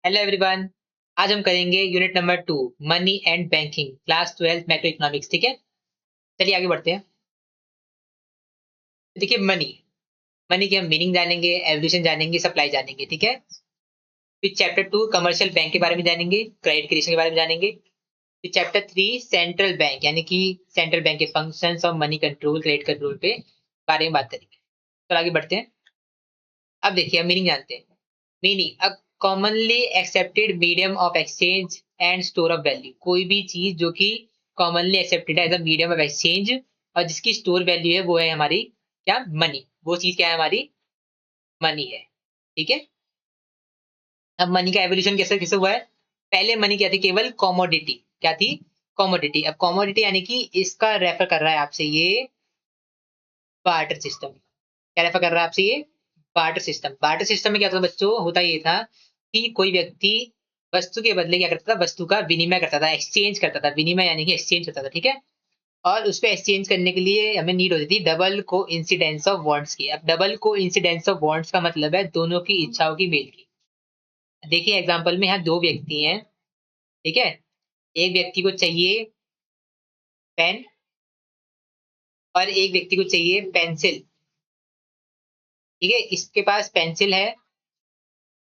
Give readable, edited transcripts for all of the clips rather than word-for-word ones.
Hello everyone. आज हम करेंगे unit number 2 money and banking class 12 macro economics. ठीक है, चलिए आगे बढ़ते हैं। देखिए मनी मनी की हम मीनिंग जानेंगे, एवोल्यूशन जानेंगे, सप्लाई जानेंगे। ठीक है, फिर चैप्टर 2 कमर्शियल बैंक के बारे में जानेंगे, क्रेडिट क्रिएशन के बारे में जानेंगे। फिर चैप्टर 3 सेंट्रल बैंक यानी कि सेंट्रल बैंक के functions of money control, credit control पे बारे में बात करेंगे। तो आगे बढ़ते हैं। अब देखिए हम मीनिंग जानते हैं। Meaning a commonly accepted medium of exchange and store of value. कोई भी चीज जो कि कॉमनली एक्सेप्टेड है as a medium of exchange और जिसकी स्टोर वैल्यू है वो है हमारी क्या, मनी। वो चीज क्या है, हमारी मनी है। ठीक है, अब मनी का एवोल्यूशन कैसे कैसे हुआ है। पहले मनी क्या थी, केवल कॉमोडिटी। क्या थी, कॉमोडिटी। अब कॉमोडिटी यानी कि इसका रेफर कर रहा है आपसे ये बार्टर सिस्टम। क्या रेफर कर रहा है आपसे ये बार्टर सिस्टम। बार्टर सिस्टम में क्या था बच्चों, होता ये था कि कोई व्यक्ति वस्तु के बदले क्या करता था, वस्तु का विनिमय करता था, एक्सचेंज करता था। विनिमय यानी कि एक्सचेंज करता था। ठीक है, और उस पे एक्सचेंज करने के लिए हमें नीड होती थी डबल को इंसिडेंस ऑफ बॉन्ड्स की। अब डबल को इंसिडेंस ऑफ बॉन्ड्स का मतलब है दोनों की इच्छाओं की मेल की। देखिए एग्जाम्पल में यहाँ दो व्यक्ति हैं। ठीक है, एक व्यक्ति को चाहिए पेन और एक व्यक्ति को चाहिए पेंसिल। ठीक है, इसके पास पेंसिल है,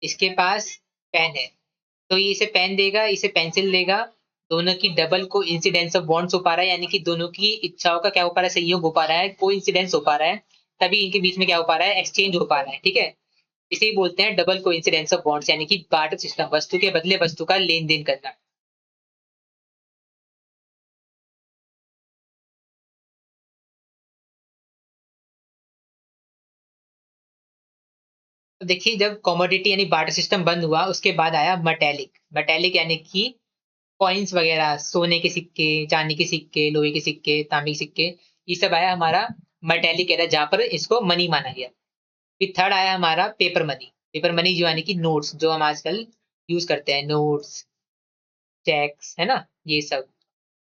इसके पास पेन है। तो ये इसे पेन देगा, इसे पेंसिल देगा। दोनों की डबल को इंसिडेंस ऑफ बॉन्ड्स हो पा रहा है, यानी कि दोनों की इच्छाओं का क्या हो पा रहा है, संयोग हो पा रहा है, को इंसिडेंस हो पा रहा है। तभी इनके बीच में क्या हो पा रहा है, एक्सचेंज हो पा रहा है। ठीक है, इसे ही बोलते हैं डबल को इंसिडेंस ऑफ बॉन्ड्स, यानी कि बार्टर सिस्टम, वस्तु के बदले वस्तु का लेन देन करना। तो देखिए जब कॉमोडिटी यानी बार्टर सिस्टम बंद हुआ उसके बाद आया मटेलिक। मटेलिक यानी कि कॉइन्स वगैरह, सोने के सिक्के, चांदी के सिक्के, लोहे के सिक्के, तांबे के सिक्के, ये सब आया हमारा मेटेलिक एरा, जहां पर इसको मनी माना गया। फिर थर्ड आया हमारा पेपर मनी। पेपर मनी जो यानी कि नोट्स, जो हम आजकल यूज करते हैं, नोट्स, चेक्स, है ना, ये सब।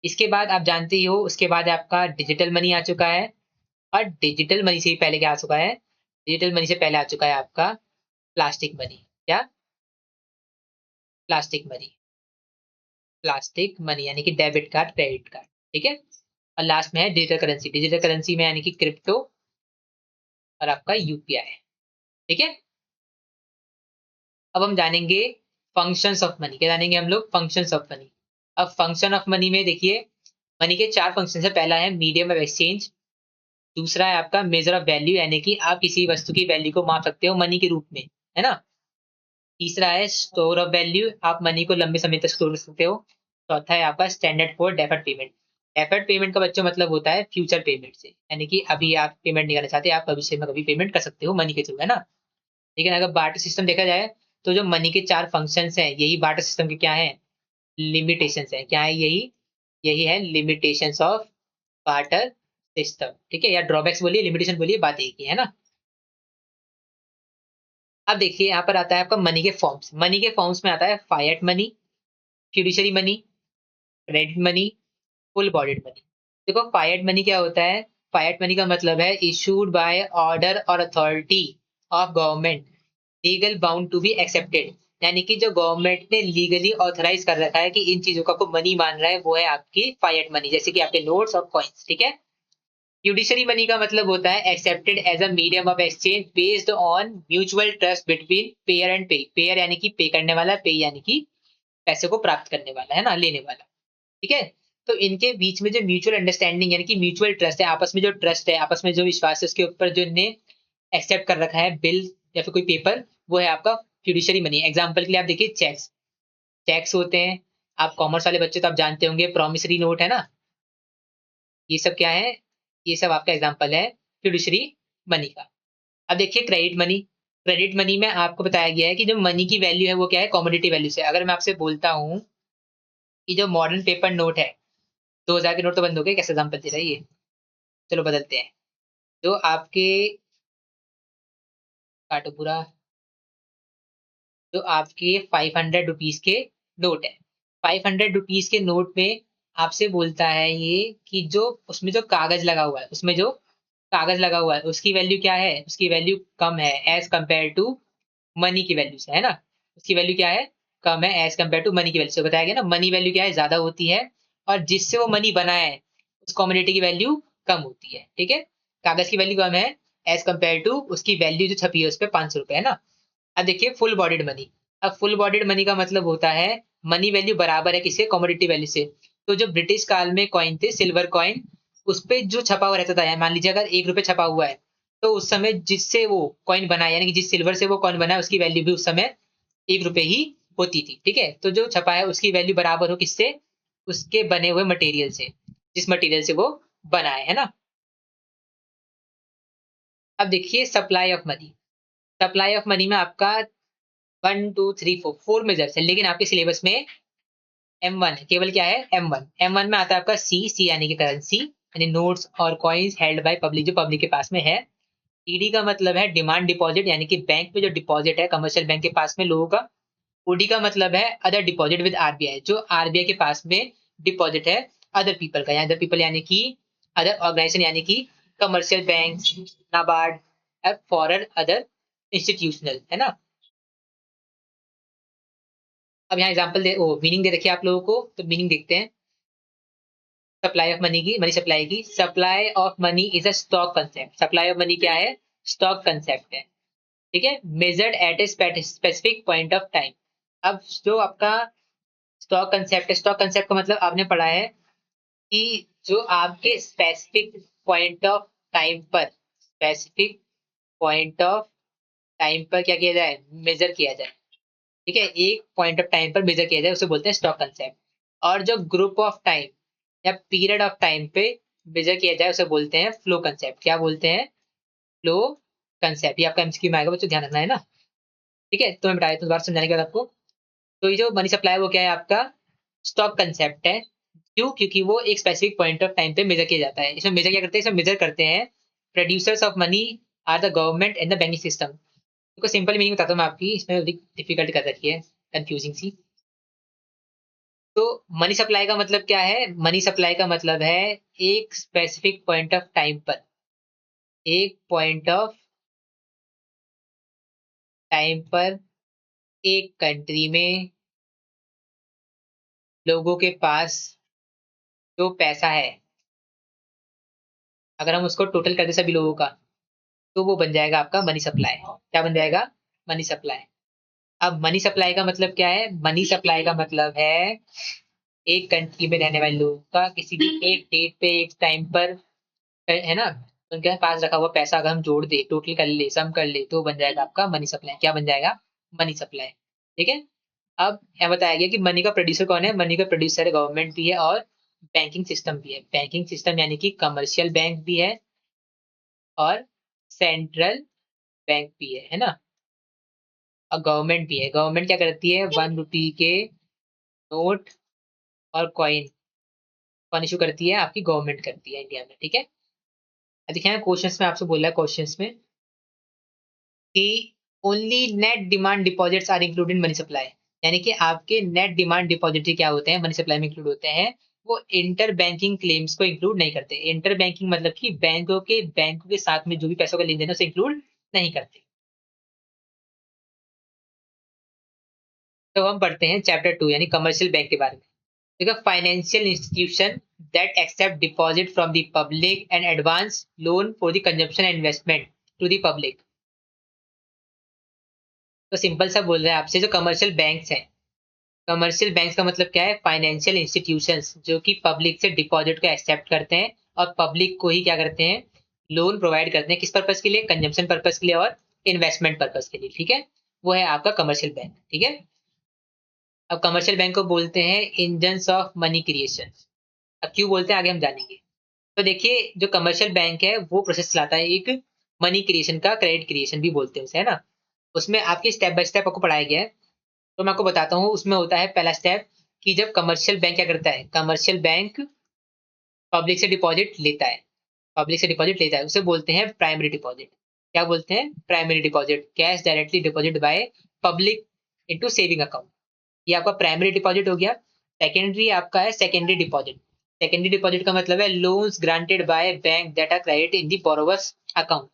इसके बाद आप जानते ही हो, उसके बाद आपका डिजिटल मनी आ चुका है। और डिजिटल मनी से भी पहले क्या आ चुका है, डिजिटल मनी से पहले आ चुका है आपका प्लास्टिक मनी। क्या, प्लास्टिक मनी। प्लास्टिक मनी यानी कि डेबिट कार्ड, क्रेडिट कार्ड। ठीक है, और लास्ट में है डिजिटल करेंसी। डिजिटल करेंसी में यानी कि क्रिप्टो और आपका यूपीआई। ठीक है, अब हम जानेंगे फंक्शंस ऑफ मनी। क्या जानेंगे हम लोग, फंक्शंस ऑफ मनी। अब फंक्शन ऑफ मनी में देखिए मनी के चार फंक्शन है। पहला है मीडियम ऑफ एक्सचेंज, दूसरा है आपका मेजर ऑफ वैल्यू, यानी कि आप किसी वस्तु की वैल्यू को माप सकते हो मनी के रूप में, है ना। तीसरा है स्टोर ऑफ वैल्यू, आप मनी को लंबे समय तक स्टोर कर सकते हो। चौथा है आपका standard for deferred payment. Deferred payment का बच्चों मतलब होता है फ्यूचर पेमेंट से, यानी कि अभी आप पेमेंट नहीं करना चाहते, आप भविष्य में कभी पेमेंट कर सकते हो मनी के थ्रू, है ना। लेकिन अगर बार्टर सिस्टम देखा जाए तो जो मनी के चार फंक्शंस हैं, यही बार्टर सिस्टम के क्या है, लिमिटेशंस है। क्या है, यही यही है लिमिटेशंस ऑफ बार्टर सिस्टम। ठीक है, या ड्रॉबैक्स बोलिए, लिमिटेशन बोलिए, बात एक ही है ना। अब देखिए यहाँ पर आता है आपका मनी के फॉर्म्स। मनी के फॉर्म्स में आता है fiat money, fiduciary money, credit money, full bodied money. देखो फायट मनी क्या होता है, फायट मनी का मतलब है इशूड बाय ऑर्डर और authority of government, legal bound to be accepted. यानी कि जो गवर्नमेंट ने लीगली ऑथराइज कर रखा है कि इन चीजों का आपको मनी मान रहा है, वो है आपकी फायट मनी, जैसे कि आपके नोट्स और कॉइन्स। ठीक है, जुडिशरी मनी का मतलब होता है accepted as a medium of exchange based on mutual trust between payer and payee. Payer यानी कि पे करने वाला, पे यानी कि पैसे को प्राप्त करने वाला, है ना, लेने वाला। ठीक है, तो इनके बीच में जो म्यूचुअल अंडरस्टैंडिंग यानी कि म्यूचुअल ट्रस्ट है, आपस में जो ट्रस्ट है, आपस में जो विश्वास है, उसके ऊपर जो इनने एक्सेप्ट कर रखा है बिल या फिर कोई पेपर, वो है आपका फ्यूडिशरी मनी। एग्जाम्पल के लिए आप देखिए चेक्स, चेक्स होते हैं। आप कॉमर्स वाले बच्चे तो आप जानते होंगे, प्रोमिसरी नोट, है ना। ये सब क्या है, ये सब आपका एग्जाम्पल है फ्यूडिशरी मनी का। अब देखिए क्रेडिट मनी। क्रेडिट मनी में आपको बताया गया है कि जो मनी की वैल्यू है वो क्या है, कमोडिटी वैल्यू से। अगर मैं आपसे बोलता हूँ कि जो मॉडर्न पेपर नोट है, 2000 के नोट तो बंद हो गए, कैसे एग्जाम्पल दे रहा है ये, चलो बदलते हैं। जो आपके, काटो पूरा, जो आपके 500 रुपीज के नोट है, 500 रुपीज के नोट में आपसे बोलता है ये कि जो उसमें जो कागज लगा हुआ है, उसमें जो कागज लगा हुआ है उसकी वैल्यू क्या है, उसकी वैल्यू कम है एज कंपेयर टू मनी की वैल्यू से, है ना। उसकी वैल्यू क्या है, कम है एज कम्पेयर टू मनी की वैल्यू से। बताया गया ना, मनी वैल्यू क्या है, ज्यादा होती है, और जिससे वो मनी बना है उस कमोडिटी की वैल्यू कम होती है। ठीक है, कागज की वैल्यू कम है एज कम्पेयर टू उसकी वैल्यू जो छपी है उस पर 500 रुपए है ना। अब देखिए फुल बॉडीड मनी। अब फुल बॉडीड मनी का मतलब होता है मनी वैल्यू बराबर है किसके, कमोडिटी वैल्यू से। तो जो ब्रिटिश काल में कॉइन थे, सिल्वर कॉइन, उस पे जो छपा हुआ रहता था, मान लीजिए अगर 1 रुपए छपा हुआ है, तो उस समय जिससे वो कॉइन बना, यानी कि जिस सिल्वर से वो कॉइन बना है, उसकी वैल्यू भी उस समय 1 रुपए ही होती थी। ठीक है, तो जो छपा है उसकी वैल्यू बराबर हो किससे, उसके बने हुए मटेरियल से, जिस मटेरियल से वो बना है ना। अब देखिए supply of money. Supply of money में आपका 1 2 3 4 मेजर्स है, लेकिन आपके सिलेबस में M1 है, केवल क्या है, M1 में आता है आपका सी यानी कि करेंसी, यानी नोट्स और कॉइन्स हेल्ड बाय पब्लिक, जो पब्लिक के पास में है। ईडी का मतलब है डिमांड डिपॉजिट, यानी कि बैंक में जो डिपॉजिट है कमर्शियल बैंक के पास में लोगों का। ओडी का मतलब है अदर डिपॉजिट विद आरबीआई, जो आरबीआई के पास में डिपॉजिट है अदर पीपल का, अदर पीपल यानी कि अदर ऑर्गेनाइजेशन, यानी कि कमर्शियल बैंक, नाबार्ड, फॉरन अदर इंस्टीट्यूशनल, है ना। अब यहाँ एग्जांपल दे, ओ मीनिंग दे रखी है आप लोगों को, तो मीनिंग देखते हैं। सप्लाई ऑफ मनी की, मनी सप्लाई की, supply of money is a stock concept. Supply of money क्या है, स्टॉक कंसेप्ट है। ठीक है, measured eight a specific point of time. अब जो आपका स्टॉक कंसेप्ट है, स्टॉक कंसेप्ट का मतलब आपने पढ़ा है कि जो आपके स्पेसिफिक पॉइंट ऑफ टाइम पर, स्पेसिफिक पॉइंट ऑफ टाइम पर क्या किया जाए, मेजर किया जाए। ठीक है, एक पॉइंट ऑफ टाइम पर मेजर किया जाए उसे बोलते हैं स्टॉक कंसेप्ट। और जो ग्रुप ऑफ टाइम या पीरियड ऑफ टाइम पे मेजर किया जाए उसे बोलते हैं फ्लो कंसेप्ट। क्या बोलते हैं, फ्लो कंसेप्ट। ये आपका एमसीक्यू में आएगा बच्चों, ध्यान रखना है ना। ठीक है, तो मैं बता देता हूँ दोबारा समझाने के बाद आपको। तो ये जो मनी सप्लाई है वो क्या है आपका, स्टॉक कंसेप्ट है। क्यों, क्योंकि वो एक स्पेसिफिक पॉइंट ऑफ टाइम पे मेजर किया जाता है। इसमें मेजर क्या करते हैं, इसमें मेजर करते हैं producers of money are the government and the banking system. तो सिंपल मीनिंग बताता हूँ मैं आपकी, इसमें डिफिकल्ट कर रखी है, कंफ्यूजिंग सी। तो मनी सप्लाई का मतलब क्या है, मनी सप्लाई का मतलब है एक स्पेसिफिक पॉइंट ऑफ टाइम पर, एक पॉइंट ऑफ टाइम पर एक कंट्री में लोगों के पास जो पैसा है, अगर हम उसको टोटल कर दे सभी लोगों का, तो वो बन जाएगा आपका मनी सप्लाई। क्या बन जाएगा, मनी सप्लाई। अब मनी सप्लाई का मतलब क्या है, मनी सप्लाई का मतलब है एक कंट्री में रहने वाले लोगों का किसी भी एक डेट पे, एक टाइम पर, है ना, उनके पास रखा हुआ पैसा अगर हम जोड़ दे, टोटल कर ले, सम कर ले, तो बन जाएगा आपका मनी सप्लाई। क्या बन जाएगा, मनी सप्लाई। ठीक है, अब यहाँ बताया गया कि मनी का प्रोड्यूसर कौन है, मनी का प्रोड्यूसर गवर्नमेंट भी है और बैंकिंग सिस्टम भी है। बैंकिंग सिस्टम यानी कि कमर्शियल बैंक भी है और सेंट्रल बैंक भी है ना, और गवर्नमेंट भी है। गवर्नमेंट क्या करती है, 1 रुपए के नोट और कॉइन कौन इशू करती है, आपकी गवर्नमेंट करती है इंडिया में। ठीक है, अब देखिए क्वेश्चंस में आपसे बोला है, क्वेश्चंस में कि only net demand deposits are included in money supply, यानी कि आपके नेट डिमांड डिपॉजिट क्या होते हैं, मनी सप्लाई में इंक्लूड होते हैं। वो इंटर बैंकिंग क्लेम्स को इंक्लूड नहीं करते। इंटर बैंकिंग मतलब कि बैंकों के साथ में जो भी पैसों का लेन देन है उसे इंक्लूड नहीं करते। तो हम पढ़ते हैं चैप्टर 2 यानी कमर्शियल बैंक के बारे में। देखो, financial institution that accept deposit from the public and advance loan for the consumption and investment to the public. तो सिंपल सा बोल रहे हैं आपसे, जो कमर्शियल बैंक्स हैं, कमर्शियल बैंक्स का मतलब क्या है, फाइनेंशियल इंस्टीट्यूशंस जो कि पब्लिक से डिपॉजिट को एक्सेप्ट करते हैं और पब्लिक को ही क्या करते हैं, लोन प्रोवाइड करते हैं। किस पर्पज के लिए, कंजम्पशन पर्पज के लिए और इन्वेस्टमेंट पर्पज के लिए। ठीक है, वो है आपका कमर्शियल बैंक। ठीक है, अब कमर्शियल बैंक को बोलते हैं इंजन्स ऑफ मनी क्रिएशन। अब क्यों बोलते हैं आगे हम जानेंगे। तो देखिए, जो कमर्शियल बैंक है वो प्रोसेस चलाता है एक मनी क्रिएशन का, क्रेडिट क्रिएशन भी बोलते हैं उसे, है ना। उसमें आपके स्टेप बाय स्टेप आपको पढ़ाया गया है, तो मैं आपको बताता हूँ। उसमें होता है पहला स्टेप कि जब कमर्शियल बैंक क्या करता है, कमर्शियल बैंक पब्लिक से डिपॉजिट लेता है, पब्लिक से डिपॉजिट लेता है, उसे बोलते हैं प्राइमरी डिपॉजिट। क्या बोलते हैं, primary deposit. Cash directly deposit by public into saving account, ये आपका प्राइमरी डिपॉजिट हो गया। सेकेंडरी आपका है सेकेंडरी डिपॉजिट। सेकेंडरी डिपॉजिट का मतलब है loans granted by bank that are credit in the borrowers account.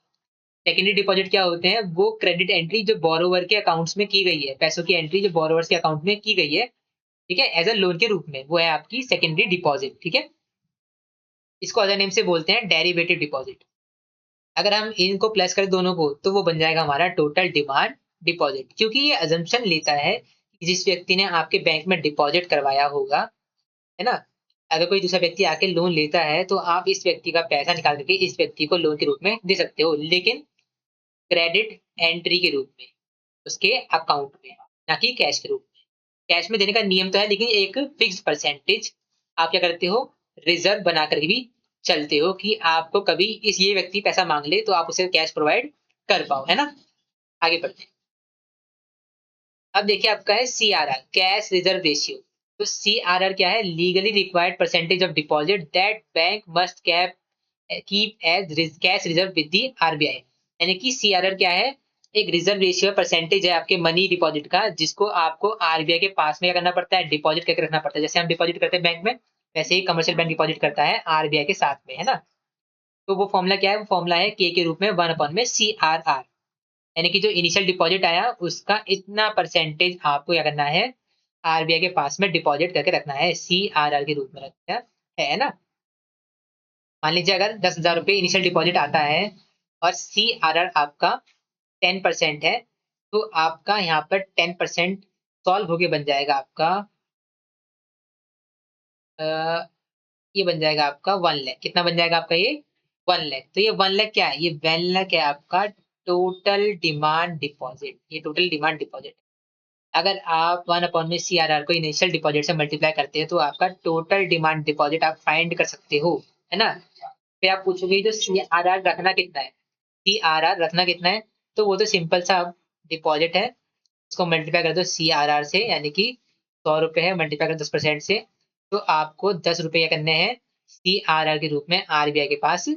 Secondary deposit क्या होते हैं? वो क्रेडिट एंट्री जो बोरोवर के अकाउंट्स में की गई है, पैसों की एंट्री जो बोरोवर्स के अकाउंट में की गई है, ठीक है, एज अ लोन के रूप में, वो है आपकी सेकेंडरी डिपॉजिट। ठीक है, इसको अदर नेम से बोलते हैं डेरिवेटिव डिपॉजिट। अगर हम इनको प्लस करें दोनों को, तो वो बन जाएगा हमारा टोटल डिमांड डिपॉजिट, क्योंकि ये अजम्पशन लेता है कि जिस व्यक्ति ने आपके बैंक में डिपॉजिट करवाया होगा, है ना, अगर कोई दूसरा व्यक्ति आके लोन लेता है तो आप इस व्यक्ति का पैसा निकाल करके इस व्यक्ति को लोन के रूप में दे सकते हो, लेकिन क्रेडिट एंट्री के रूप में, उसके अकाउंट में, ना कि कैश के रूप में। कैश में देने का नियम तो है, लेकिन एक फिक्स परसेंटेज आप क्या करते हो, रिजर्व बना कर भी चलते हो कि आपको कभी इस ये व्यक्ति पैसा मांग ले तो आप उसे कैश प्रोवाइड कर पाओ, है ना। आगे बढ़ते हैं। अब देखिए आपका है CRR, कैश रिजर्व रेशियो। तो CRR क्या है? Legally required percentage of deposit that bank must keep as cash reserve with the RBI। यानी कि CRR क्या है? एक रिजर्व रेशियो परसेंटेज है आपके मनी डिपॉजिट का, जिसको आपको RBI के पास में क्या करना पड़ता है? डिपॉजिट करके रखना पड़ता है। जैसे हम डिपॉजिट करते हैं बैंक में, वैसे ही कमर्शियल बैंक डिपॉजिट करता है RBI के साथ में, है ना। तो वो फॉर्मूला क्या है? वो फॉर्मूला है के रूप में 1/CRR। यानी कि जो इनिशियल डिपॉजिट आया उसका इतना परसेंटेज आपको क्या करना है? RBI के पास में डिपॉजिट करके रखना है, CRR के रूप में रखना है ना। मान लीजिए अगर 10,000 रुपए इनिशियल डिपॉजिट आता है और CRR आपका 10% है, तो आपका यहाँ पर 10% सॉल्व होके बन जाएगा आपका, अ, ये बन जाएगा आपका 1 लाख। कितना बन जाएगा आपका ये? 1 लाख। तो ये 1 लाख क्या है? ये 1 लाख है आपका टोटल डिमांड डिपॉजिट। ये टोटल डिमांड डिपॉजिट। अगर आप 1/CRR को इनिशियल डिपॉजिट से मल्टीप्लाई करते हैं तो आपका टोटल डिमांड डिपॉजिट आप फाइंड कर सकते हो, है ना। फिर आप पूछोगे जो CRR रखना कितना है? CRR रखना कितना है? तो वो तो सिंपल सा डिपॉजिट है, उसको मल्टीप्लाई कर दो CRR से, यानी कि 100 रुपए है, मल्टीप्लाई कर 10% से, तो आपको 10 रुपए क्या करने हैं? CRR के रूप में RBI के पास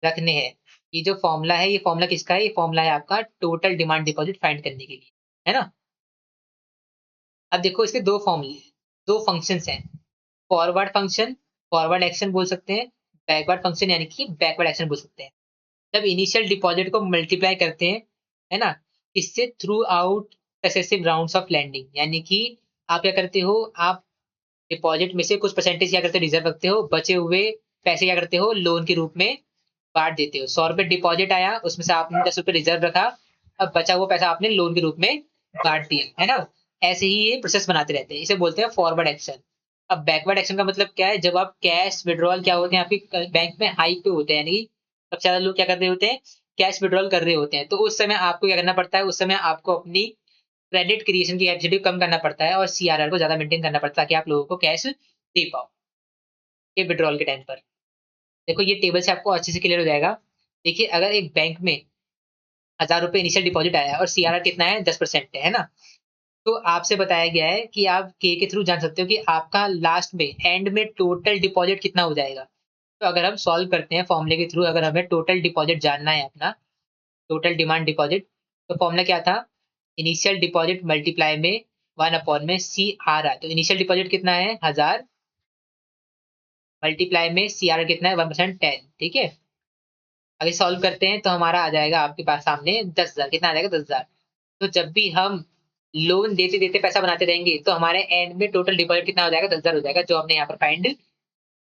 रखने हैं। ये जो फॉर्मूला है, ये फॉर्मूला किसका है? ये फॉर्मूला है आपका टोटल डिमांड डिपॉजिट फाइंड करने के लिए, है ना। अब देखो इसके दो फॉर्मूले, दो फंक्शंस हैं। फॉरवर्ड फंक्शन, फॉरवर्ड एक्शन बोल सकते हैं। बैकवर्ड फंक्शन यानी कि बैकवर्ड एक्शन बोल सकते हैं। जब इनिशियल डिपॉजिट को मल्टीप्लाई करते हैं, है ना, इससे throughout successive rounds of lending, यानी कि आप क्या करते हो? आप डिपॉजिट में से कुछ परसेंटेज क्या करते हो? रिजर्व रखते हो, बचे हुए पैसे क्या करते हो? लोन के रूप में बांट देते हो। 100 रुपए डिपॉजिट आया, उसमें से आपने 10 रुपए रिजर्व रखा, अब बचा हुआ पैसा आपने लोन के रूप में बांट दिया, है ना। ऐसे ही ये प्रोसेस बनाते रहते हैं, इसे बोलते हैं फॉरवर्ड एक्शन। अब बैकवर्ड एक्शन का मतलब क्या है? जब आप कैश विड्रॉल क्या होते हैं आपके बैंक में हाई पे होते हैं, यानी कि सबसे ज्यादा लोग क्या कर रहे होते हैं? कैश विड्रॉल कर रहे होते हैं, तो उस समय आपको क्या करना पड़ता है? उस समय आपको अपनी क्रेडिट क्रिएशन की कैपेसिटी कम करना पड़ता है और CRR को ज्यादा मेंटेन करना पड़ता है ताकि आप लोगों को कैश दे पाओ ये विड्रॉल के टाइम पर। देखो ये टेबल से आपको अच्छे से क्लियर हो जाएगा। देखिए अगर एक बैंक में 1,000 रुपए इनिशियल डिपॉजिट आया और CRR कितना है? 10% है ना। तो आपसे बताया गया है कि आप के थ्रू जान सकते हो कि आपका लास्ट में एंड में टोटल डिपॉजिट कितना हो जाएगा। तो अगर हम सॉल्व करते हैं फॉर्मूले के थ्रू, अगर हमें टोटल डिपॉजिट जानना है अपना, टोटल डिमांड डिपॉजिट, तो फॉर्मूला क्या था? इनिशियल डिपॉजिट मल्टीप्लाई में 1/CRR। तो इनिशियल डिपॉजिट कितना है? 1,000, मल्टीप्लाई में CRR कितना है? 1% 10। ठीक है, अगर सॉल्व करते हैं तो हमारा आ जाएगा आपके पास सामने 10,000। कितना आ जाएगा? 10,000। तो जब भी हम लोन देते देते पैसा बनाते रहेंगे तो हमारे एंड में टोटल डिपॉजिट कितना हो जाएगा? 10,000 हो जाएगा, जो हमने यहाँ पर फाइंड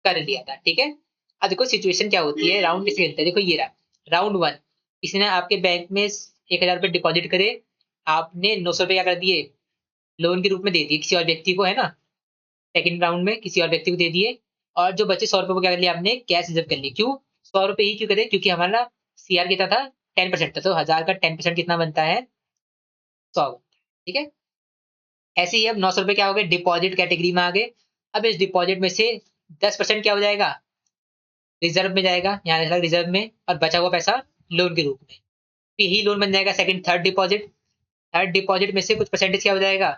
कर लिया था। ठीक है, अब देखो सिचुएशन क्या होती है, राउंड किसके खेलते हैं। देखो ये रहा राउंड 1। किसी ने आपके बैंक में 1,000 रुपए डिपॉजिट करे, आपने 900 रुपए क्या कर दिए? लोन के रूप में दे दिए किसी और व्यक्ति को, है ना। सेकंड राउंड में किसी और व्यक्ति को दे दिए, और जो बचे 100 रुपए को क्या कर लिया आपने? कैश रिजर्व कर लिए। क्यों 100 रुपए ही क्यों करे? क्योंकि हमारा CR कितना था? 10% था, तो 1,000 का 10% कितना बनता है? 100। ठीक है, ऐसे ही अब 900 रुपए क्या हो गए? डिपॉजिट कैटेगरी में आ गए। अब इस डिपॉजिट में से 10% क्या हो जाएगा? रिजर्व में जाएगा, यहाँ लिखा रिजर्व में, और बचा हुआ पैसा लोन के रूप में। तो यही लोन बन जाएगा second third deposit. Third deposit में से कुछ परसेंटेज क्या हो जाएगा?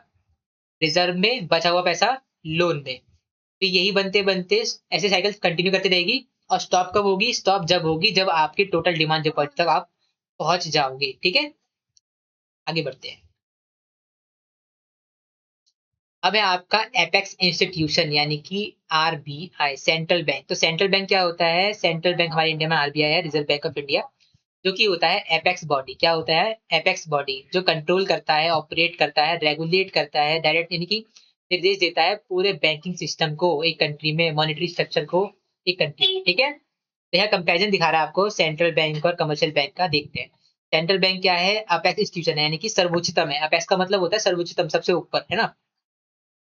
रिजर्व में, बचा हुआ पैसा लोन में। तो यही बनते बनते ऐसे साइकिल कंटिन्यू करती रहेगी। और स्टॉप कब होगी? स्टॉप जब होगी जब आपकी टोटल डिमांड डिपॉजिट तक आप पहुंच जाओगे। ठीक है, आगे बढ़ते हैं। अब है आपका एपेक्स इंस्टीट्यूशन, यानी कि RBI, सेंट्रल बैंक। तो सेंट्रल बैंक क्या होता है? सेंट्रल बैंक हमारे इंडिया में RBI है, रिजर्व बैंक ऑफ इंडिया। जो कि होता है एपेक्स बॉडी। क्या होता है? एपेक्स बॉडी, जो कंट्रोल करता है, ऑपरेट करता है, रेगुलेट करता है, डायरेक्ट यानी कि निर्देश देता है पूरे बैंकिंग सिस्टम को एक कंट्री में, मॉनेटरी स्ट्रक्चर को एक कंट्री में। ठीक है, तो यह कंपैरिजन दिखा रहा है आपको सेंट्रल बैंक और कमर्शियल बैंक का। देखते हैं सेंट्रल बैंक क्या है, अपेक्स इंस्टीट्यूशन है, यानी कि सर्वोच्चतम है। अपेक्स का मतलब होता है सर्वोच्चतम, सबसे ऊपर, है ना।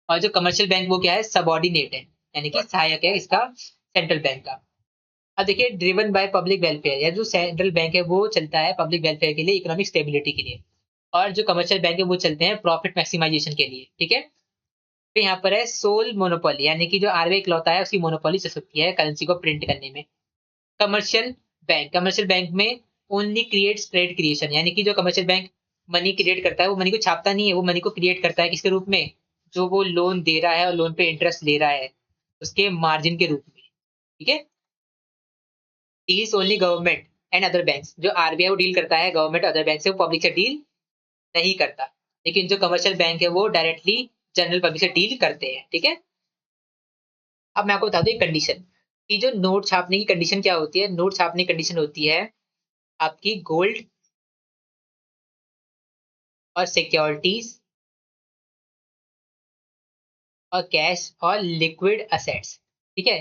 और जो कमर्शियल बैंक वो क्या है, सबॉर्डिनेट है, यानी कि सहायक है इसका, सेंट्रल बैंक का। अब देखिए ड्रिवन बाय पब्लिक वेलफेयर, या जो सेंट्रल बैंक है वो चलता है पब्लिक वेलफेयर के लिए, इकोनॉमिक स्टेबिलिटी के लिए। और जो कमर्शियल बैंक है वो चलते हैं प्रॉफिट मैक्सिमाइजेशन के लिए। ठीक है, तो यहाँ पर है सोल मोनोपोली, यानी कि जो आरबीआई इकलौता है उसकी मोनोपोली चल सकती है करेंसी को प्रिंट करने में। कमर्शियल बैंक में ओनली क्रिएट स्प्रेड क्रिएशन, यानी कि जो कमर्शियल बैंक मनी क्रिएट करता है वो मनी को छापता नहीं है, वो मनी को क्रिएट करता है किसके रूप में, जो वो लोन दे रहा है और लोन पे इंटरेस्ट ले रहा है उसके मार्जिन के रूप में। ठीक है, deals only government and other banks, जो आरबीआई वो डील करता है गवर्नमेंट अदर बैंक से, वो पब्लिक से डील नहीं करता। लेकिन जो कमर्शियल बैंक है वो डायरेक्टली जनरल पब्लिक से डील करते हैं। ठीक है, अब मैं आपको बता दूं एक कंडीशन कि जो नोट छापने की कंडीशन क्या होती है। नोट छापने की कंडीशन होती है आपकी गोल्ड और सिक्योरिटीज और कैश और लिक्विड असेट्स। ठीक है,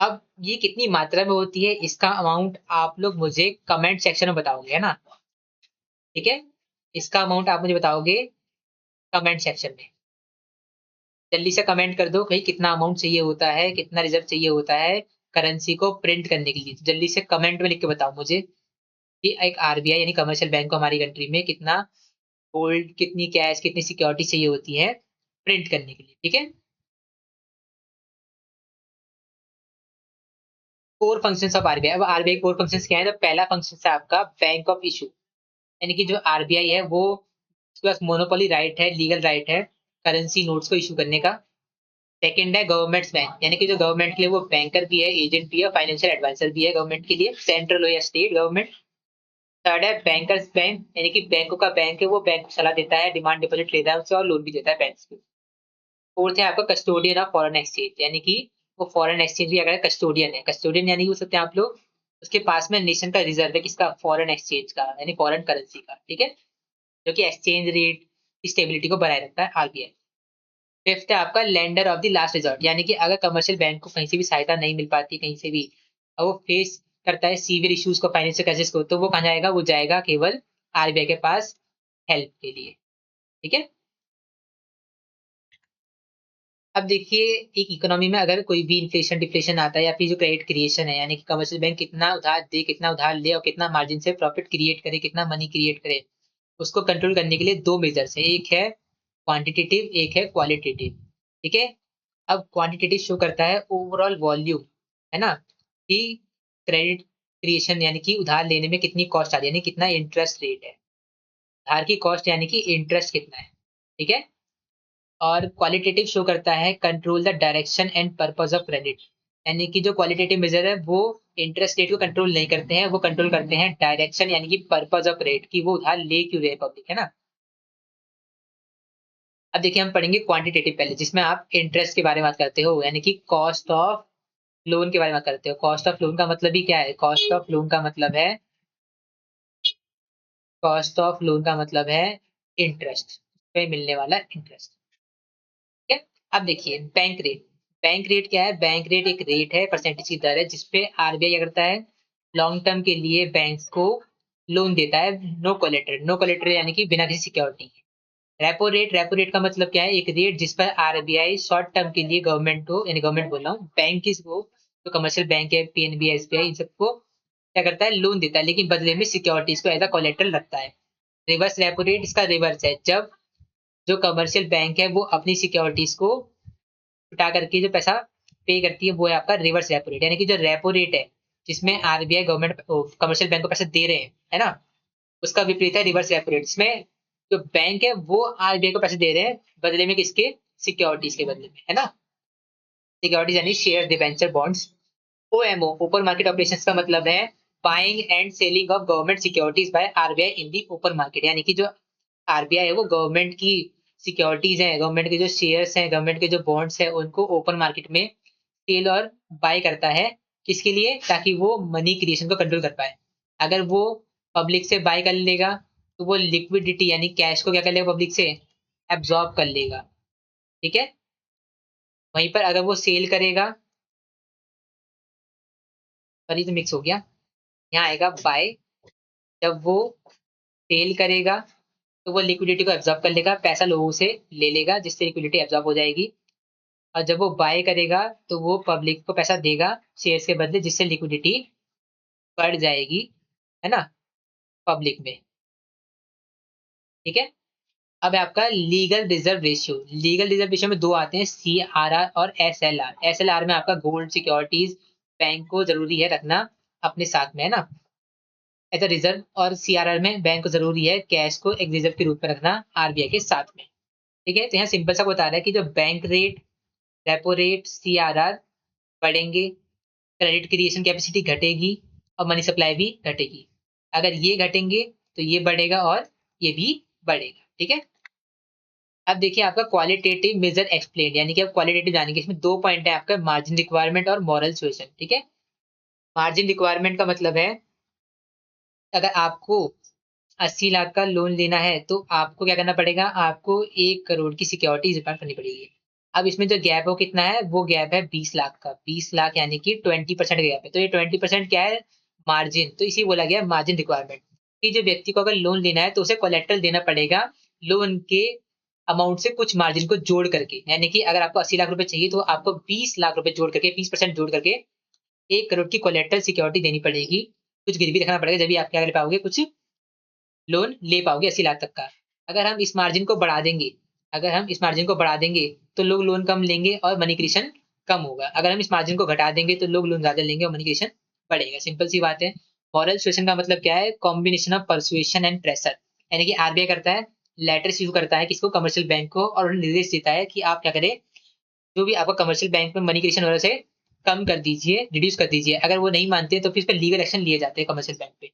अब ये कितनी मात्रा में होती है इसका अमाउंट आप लोग मुझे कमेंट सेक्शन में बताओगे, है ना। ठीक है, इसका अमाउंट आप मुझे बताओगे कमेंट सेक्शन में। जल्दी से कमेंट कर दो भाई कितना अमाउंट चाहिए होता है, कितना रिजर्व चाहिए होता है करेंसी को प्रिंट करने के लिए। जल्दी से कमेंट में लिख के बताओ मुझे कि एक आरबीआई यानी कमर्शियल बैंक को हमारी कंट्री में कितना गोल्ड, कितनी कैश, कितनी सिक्योरिटी चाहिए होती है प्रिंट करने के लिए। ठीक है, कोर फंक्शंस ऑफ आरबीआई। अब आरबीआई कोर फंक्शंस क्या है, तो पहला फंक्शन है आपका बैंक ऑफ इशू, यानी कि जो आरबीआई है वो, उसके पास मोनोपोली राइट है, लीगल राइट है करेंसी नोट्स को इशू करने का। सेकंड है गवर्नमेंट्स बैंक, यानी कि जो गवर्नमेंट के लिए वो बैंकर भी है, एजेंट भी है, फाइनेंशियल एडवाइजर भी है गवर्नमेंट के लिए, सेंट्रल हो या स्टेट गवर्नमेंट। थर्ड है बैंकर्स बैंक, यानी कि बैंकों का बैंक है, वो बैंक को सलाह देता है, डिमांड डिपॉजिट लेता है उससे और लोन भी देता है बैंक को। फोर्थ है आपका कस्टोडियन ऑफ फॉरेन एक्सचेंज, यानी कि वो फॉरेन एक्सचेंज भी अगर कस्टोडियन है। कस्टोडियन यानी कि हो सकते हैं आप लोग उसके पास में नेशन का रिजर्व है, किसका, फॉरेन एक्सचेंज का, यानी फॉरेन करेंसी का। ठीक है, जो कि एक्सचेंज रेट की स्टेबिलिटी को बनाए रखता है आरबीआई। फिफ्थ है आपका lender of the last resort, यानी कि अगर कमर्शियल बैंक को कहीं से भी सहायता नहीं मिल पाती कहीं से भी, और वो फेस करता है सीवियर इश्यूज को, फाइनेंशियल क्राइसिस को, तो वो कहाँ जाएगा, वो जाएगा केवल आरबीआई के पास हेल्प के लिए। ठीक है, अब देखिए एक इकोनॉमी में अगर कोई भी इन्फ्लेशन डिफ्लेशन आता है या फिर जो क्रेडिट क्रिएशन है, यानी कि कमर्शियल बैंक कितना उधार दे, कितना उधार ले और कितना मार्जिन से प्रॉफिट क्रिएट करे, कितना मनी क्रिएट करे, उसको कंट्रोल करने के लिए दो मेजर्स है, एक है क्वांटिटेटिव, एक है क्वालिटेटिव। ठीक है, अब क्वांटिटेटिव शो करता है ओवरऑल वॉल्यूम, है ना, कि क्रेडिट क्रिएशन यानी कि उधार लेने में कितनी कॉस्ट आ रही है, यानी कितना इंटरेस्ट रेट है, उधार की कॉस्ट यानी कि इंटरेस्ट कितना है। ठीक है, और क्वालिटेटिव शो करता है control the direction and purpose of credit, यानी कि जो क्वालिटेटिव मेजर है वो इंटरेस्ट रेट को कंट्रोल नहीं करते हैं, वो कंट्रोल करते हैं डायरेक्शन यानी कि पर्पस ऑफ रेट, कि वो उधार ले क्यों रहे पब्लिक, है ना। अब देखिए हम पढ़ेंगे क्वांटिटेटिव पहले, जिसमें आप इंटरेस्ट के बारे में बात करते हो, यानी कि कॉस्ट ऑफ लोन के बारे में बात करते हो। कॉस्ट ऑफ लोन का मतलब ही क्या है, कॉस्ट ऑफ लोन का मतलब है, कॉस्ट ऑफ लोन का मतलब है इंटरेस्ट पे मिलने वाला इंटरेस्ट। ठीक है, अब देखिए बैंक रेट। बैंक रेट क्या है, बैंक रेट एक रेट है, परसेंटेज की दर है जिसपे आरबीआई क्या करता है, लॉन्ग टर्म के लिए बैंक्स को लोन देता है, नो कोलेटरल, नो कोलेटरल यानी कि बिना किसी सिक्योरिटी। रेपो रेट का मतलब क्या है, एक रेट जिस पर आरबीआई शॉर्ट टर्म के लिए गवर्नमेंट को, यानी गवर्नमेंट बोल रहा हूँ, बैंक को, जो कमर्शियल बैंक है, पीएनबी, एसबीआई, इन सबको क्या करता है, लोन देता है, लेकिन बदले में सिक्योरिटीज को एज अ कोलेटरल रखता है। रिवर्स रेपो रेट इसका रिवर्स है, जब जो कमर्शियल बैंक है वो अपनी सिक्योरिटीज को उठा करके जो पैसा पे करती है, वो है आपका रिवर्स रेपो रेट, यानी कि जो रेपो रेट है जिसमें आरबीआई गवर्नमेंट कमर्शियल बैंक को पैसे दे रहे हैं, है ना, उसका विपरीत है रिवर्स रेपो रेट, जिसमें जो बैंक है वो आरबीआई को पैसे दे रहे हैं बदले में, किसके, सिक्योरिटीज के बदले में, है ना। सिक्योरिटीज यानी share debenture bonds. OMO open market operations का मतलब है buying and selling of government securities by RBI in the open market, यानी कि जो आरबीआई है वो गवर्नमेंट की सिक्योरिटीज है, गवर्नमेंट के जो शेयर्स हैं, गवर्नमेंट के जो बॉन्ड्स हैं, उनको ओपन मार्केट में सेल और बाय करता है, किसके लिए, ताकि वो मनी क्रिएशन को कंट्रोल कर पाए। अगर वो पब्लिक से बाय कर लेगा तो वो लिक्विडिटी यानी कैश को क्या कर लेगा, पब्लिक से एब्जॉर्ब कर लेगा, ठीक है। वहीं पर अगर वो सेल करेगा, पर ये तो मिक्स हो गया, यहाँ आएगा बाय। जब वो सेल करेगा तो वो लिक्विडिटी को एब्जॉर्ब कर लेगा, पैसा लोगों से ले लेगा जिससे लिक्विडिटी एब्जॉर्ब हो जाएगी। और जब वो बाय करेगा तो वो पब्लिक को पैसा देगा शेयर्स के बदले, जिससे लिक्विडिटी बढ़ जाएगी, है ना, पब्लिक में, ठीक है। अब है आपका legal reserve ratio. Legal reserve ratio में दो आते हैं, CRR और SLR। SLR में आपका गोल्ड सिक्योरिटीज बैंक को जरूरी है रखना अपने साथ में, है ना, एज अ रिजर्व। और CRR में बैंक को जरूरी है कैश को एक रिजर्व के रूप में रखना RBI के साथ में, ठीक है। तो यहाँ सिंपल सा बता रहा है कि जो bank rate, repo rate, CRR बढ़ेंगे, क्रेडिट क्रिएशन कैपेसिटी घटेगी और मनी सप्लाई भी घटेगी। अगर ये घटेंगे तो ये बढ़ेगा और ये भी बढ़ेगा, ठीक है। अब देखिए आपका क्वालिटेटिव मेजर एक्सप्लेन, यानी कि आप क्वालिटेटिव जानेंगे। इसमें दो पॉइंट है आपका, मार्जिन रिक्वायरमेंट और मॉरल सुएशन, ठीक है। मार्जिन रिक्वायरमेंट का मतलब है अगर आपको 80 लाख का लोन लेना है तो आपको क्या करना पड़ेगा, आपको 1 करोड़ की सिक्योरिटी रिकॉर्ड करनी पड़ेगी। अब इसमें जो गैप है वो कितना है, वो गैप है 20 लाख का। 20 लाख यानी कि 20% गैप है, तो ये 20% क्या है, मार्जिन। तो इसी बोला गया मार्जिन रिक्वायरमेंट, कि जो व्यक्ति को अगर लोन लेना है तो उसे कोलेट्रल देना पड़ेगा लोन के अमाउंट से कुछ मार्जिन को जोड़ करके। यानी कि अगर आपको 80 लाख रुपए चाहिए तो आपको 20 लाख रुपए जोड़ करके, 20% जोड़ करके 1 करोड़ की कोलेट्रल सिक्योरिटी देनी पड़ेगी, कुछ गिरवी रखना पड़ेगा, जब भी आप क्या कर पाओगे, कुछ लोन ले पाओगे 80 लाख तक का। अगर हम इस मार्जिन को बढ़ा देंगे, अगर हम इस मार्जिन को बढ़ा देंगे तो लोग लोन कम लेंगे और मनी क्रिएशन कम होगा। अगर हम इस मार्जिन को घटा देंगे तो लोग लोन ज्यादा लेंगे और मनी क्रिएशन बढ़ेगा। सिंपल सी बात है। मॉरल सुएशन का मतलब क्या है, combination of persuasion and pressure. यानी कि RBI करता है, लेटर इशू करता है किसको, कमर्शियल बैंक को, और उन्हें निर्देश देता है कि आप क्या करें, जो भी आपका कमर्शियल बैंक में मनी क्रिएशन हो रहा है उसे कम कर दीजिए, रिड्यूस कर दीजिए। अगर वो नहीं मानते तो फिर इस पर लीगल एक्शन लिए जाते हैं कमर्शियल बैंक पे।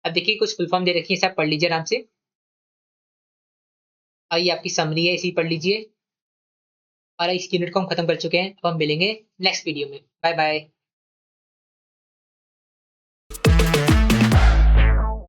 अब देखिए कुछ फुल फॉर्म दे रखी है, सब पढ़ लीजिए आराम से। और ये आपकी समरी है, इसी पढ़ लीजिए। और इस यूनिट को हम खत्म कर चुके हैं। अब हम मिलेंगे नेक्स्ट वीडियो में। Bye bye.